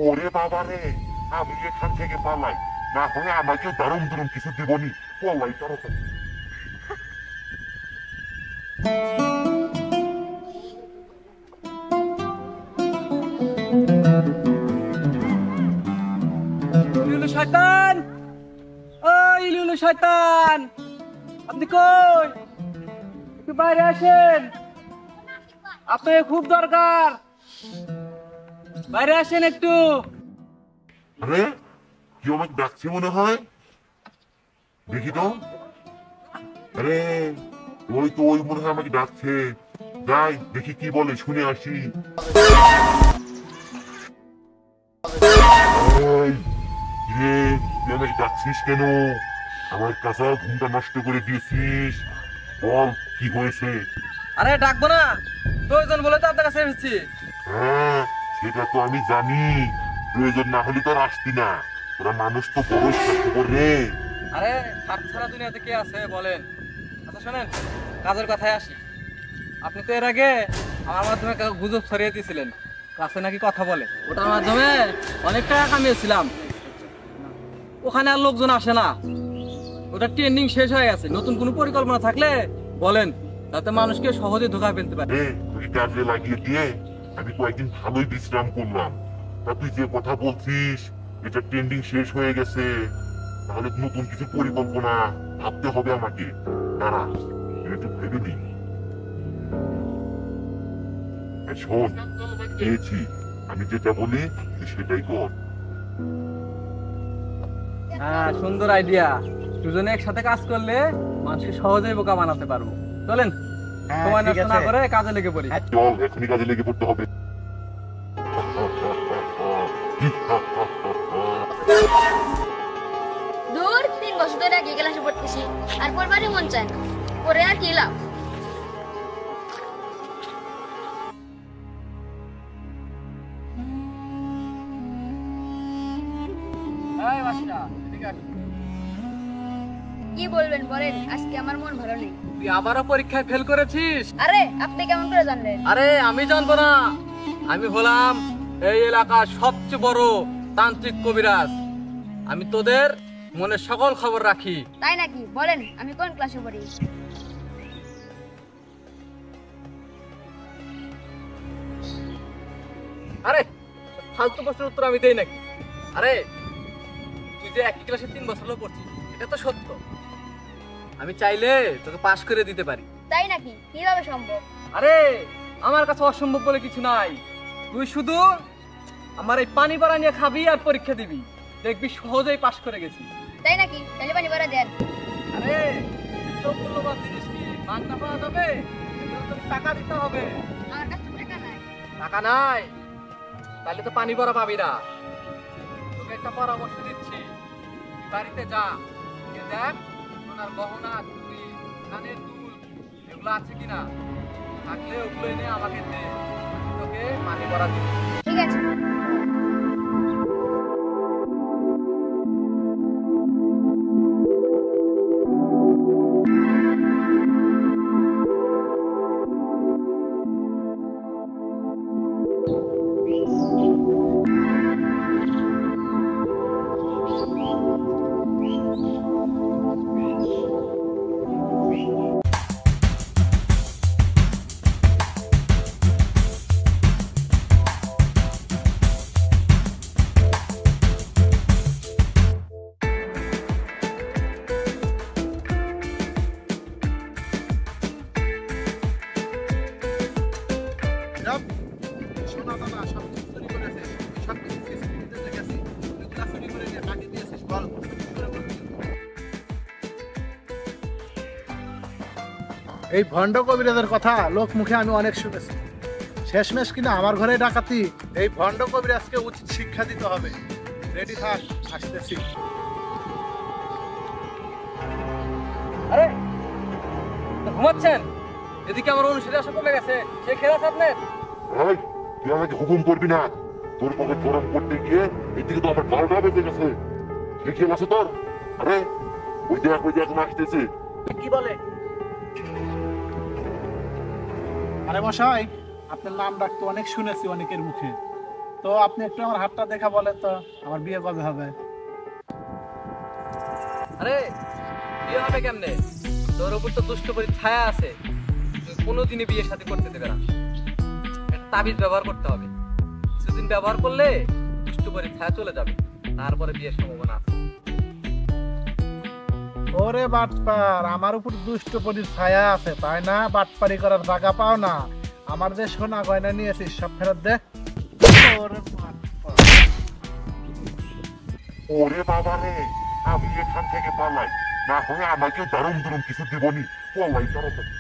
ওরে বাবা রে, আমি এখান থেকে পালাই, না হয় আমাকে দারুণ দারুণ কিছু দিবনি। পলাই তাড়াতাড়ি। ইলুলু শয়তান, ও ইলুলু শয়তান, আপনি কই? একটু বাইরে আসেন, আপনাকে খুব দরকার। বাইরে আসেন একটু। আরে কেউ আমাকে ডাকছে মনে হয়, দেখি তো। আরে ওই তো, ওই মনে হয় আমাকে ডাকছে। যাই দেখি কি বলে, শুনে আসি। এই, কিরে, তুই আমাকে ডাকছিস কেন? আমার কাঁচা ঘুমটা নষ্ট করে দিয়েছিস। বল কি হয়েছে? আরে ডাকবো না, প্রয়োজন বলে তো আপনার কাছে এসেছি। হ্যাঁ, সেটা তো আমি জানি। প্রয়োজন না হলে তো আর আসতি না। তোরা মানুষ তো বড় স্বার্থপর রে। আরে স্বার্থ ছাড়া দুনিয়াতে কে আছে বলেন? আচ্ছা শোনেন, কাজের কথায় আসি। আপনি তো এর আগে আমার মাধ্যমে গুজব ছড়িয়ে দিয়েছিলেন, কাছে নাকি কথা বলে। ওটার মাধ্যমে অনেক টাকা কামিয়েছিলাম। ওখানে আর লোকজন আসে না, ওটা ট্রেন্ডিং শেষ হয়ে গেছে। নতুন কোনো পরিকল্পনা থাকলে বলেন, যাতে মানুষকে সহজে ধোঁকা ফেলতে পারে। ওই কাজে লাগিয়ে দিয়ে আমি কয়েকদিন ভালোই বিশ্রাম করলাম। তা তুই যে কথা বলছিস, এটা ট্রেন্ডিং শেষ হয়ে গেছে, তাহলে নতুন কিছু পরিকল্পনা ভাবতে হবে আমাকে। দাঁড়া, একটু ভেবে নি। শোন, পেয়েছি, আমি যেটা বলি তুই সেটাই কর। হ্যাঁ, সুন্দর আইডিয়া। দুজনে একসাথে কাজ করলে মানুষকে সহজেই বোকা বানাতে পারবো। চলেন, সময় নষ্ট না করে কাজে লেগে পড়ি। চল, এখনই কাজে লেগে পড়তে হবে। দূর 3 বছর ধরে একই ক্লাসে পড়তেছি, আর পড়বারই মন চায় না। পড়ে আর কি লাভ? এই বাসা, এদিকে আস। কি বলবেন বলেন, আজকে আমার মন ভালো নেই। তুই আবারও পরীক্ষায় ফেল করেছিস? আরে আপনি কেমন করে জানলেন? আরে আমি জানবো না? আমি হলাম এই এলাকার সবচেয়ে বড় তান্ত্রিক কবিরাজ। আমি তোদের মনের সকল খবর রাখি। তাই নাকি? বলেন আমি কোন ক্লাসে পড়ি? আরে ফালতু প্রশ্নের উত্তর আমি দেই নাকি? আরে তুই যে একই ক্লাসে 3 বছর হলো পড়ছিস, এটা তো সত্য। আমি চাইলে তোকে পাশ করে দিতে পারি। তাই নাকি? কিভাবে সম্ভব? আরে আমার কাছে অসম্ভব বলে কিছু নাই। তুই শুধু আমার এই পানি পড়া নিয়ে খাবি আর পরীক্ষা দিবি, দেখবি সহজেই পাশ করে গেছি। তাই নাকি? তাহলে পানি ভরা দেন। আরে এত মূল্যবান জিনিস কি মাগনা পাওয়া যাবে? এজন্য তোকে টাকা দিতে হবে। আমার কাছে তো টাকা নাই। টাকা নাই? তাহলে তো পানি ভরা পাবি না। তোকে একটা পরামর্শ দিচ্ছি, তুই বাড়িতে যা, গিয়ে দেখ ওনার গহনা, চুড়ি, কানের দুল এগুলো আছে কিনা। থাকলে ওগুলো এনে আমাকে দে, আমি তোকে পানি ভরা দিব। ঠিক আছে। সোনা দানা সব কিছু চুরি করেছিস, সব কিছু সিসিটিভিতে দেখেছি। এগুলা চুরি করে নিয়ে কাকে দিয়েছিস বল, কি করে বলবি? এই ভণ্ড কবিরাজের কথা লোক মুখে আমি অনেক শুনেছি। শেষমেশ কিনা আমার ঘরে ডাকাতি। এই ভণ্ড কবিরাজকে উচিত শিক্ষা দিতে হবে। রেডি থাক, আসতেছি। আরে ঘুমাচ্ছেন? এদিকে আমার অনুসারী আসা কমে গেছে, সে খেলা আছে আপনার। এই, তুই আমাকে হুকুম করবি না। তোর পক্ষে গরম করতে গিয়ে এদিকে তো আমার 12টা বেজে গেছে। কি খেল আছে তোর? আরে ওই দেখ, ওই দেখ আসতেছে। কি বলে? আরে মশাই, আপনার নাম ডাকতে অনেক শুনেছি অনেকের মুখে। তো আপনি একটু আমার হাতটা দেখা বলেন তো আমার বিয়ে কবে হবে? আরে বিয়ে হবে কেমনে? তোর উপর তো দুষ্ট পরি ছায়া আছে, তুই কোনোদিনই বিয়ে শাদী করতে দেবে না। একটা তাবিজ ব্যবহার করতে হবে, কিছুদিন ব্যবহার করলে দুষ্ট পরি ছায়া চলে যাবে, তারপরে বিয়ের সম্ভাবনা আছে। ওরে বাটপার, আমার উপর দুষ্ট পরির ছায়া আছে তাই না? বাটপারি করার জায়গা পাও না? আমার যে সোনা গয়না নিয়েছিস সব ফেরত দে। ওরে বাটপার। ওরে বাবা রে, আমি এখান থেকে পালাই, না হলে আমাকে দারুণ দারুণ কিছু দিবনি। পলাই তাড়াতাড়ি।